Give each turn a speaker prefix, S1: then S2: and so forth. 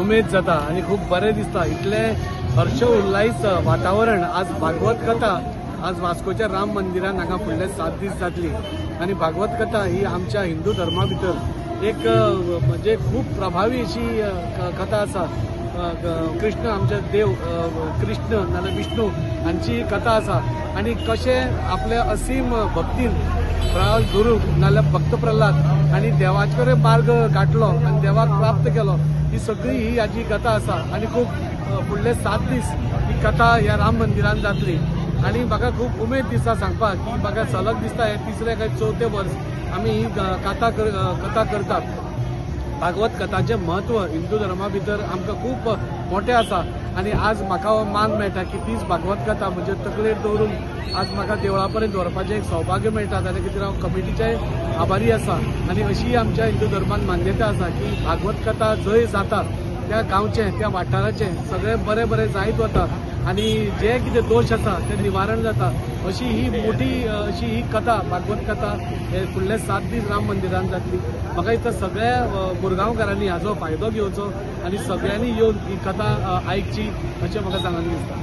S1: उमेद जाता आणि खूप बरें दिसता. इतले हर्ष उल्हास वातावरण आज भागवत कथा आज वास्कोच्या राम मंदिरान हांगा फुडले 7 दीस जातली आणि भागवत कथा ही आमच्या हिंदू धर्मा भितर एक म्हणजे खूप प्रभावी अशी कथा आसा. कृष्ण आमचे देव कृष्ण नाल्यार विष्णू हांची कथा आसा आणि कशे आपल्या असीम भक्तीन प्रहलाद गुरू नाल्यार भक्त प्रल्हाद आणि देवाचे कडेन मार्ग गाठलो आणि देवाक प्राप्त केलो ही सगळी ही हाची कथा आसा आणि खूप फुडले 7 दीस ही कथा ह्या राम मंदिरान जातली आणि म्हाका खूप उमेद दिसता सांगपाक की म्हाका सलग दिसता हे 3रे काय 4थे वर्स आमी ही कथा करतात. भागवत कथाचे महत्व हिंदू धर्मा भितर आमकां खूप मोठे आसा आणि आज म्हाका मान मेळटा की तीच भागवत कथा म्हणजे तकलेर दवरून आज म्हाका देवळा पर्यंत व्हरपाचें एक सौभाग्य मेळटा. जाल्यार कितें हांव कमिटीचे आभारी आसा आणि अशी आमच्या हिंदू धर्मान मान्यता आसा की भागवत कथा जंय जाता त्या गांवचें त्या वाठाराचें सगळें बरें बरें जायत वता आणि जे कितें दोष आसा ते निवारण जाता. अशी ही मोठी अशी ही कथा भागवत कथा हे फुडले 7 दीस राम मंदिरान जातली. म्हाका दिसता सगळ्या मुरगांवकारांनी हाजो फायदो घेवचो आणि सगळ्यांनी येवन ही कथा आयकची अशें म्हाका सांगून दिसता.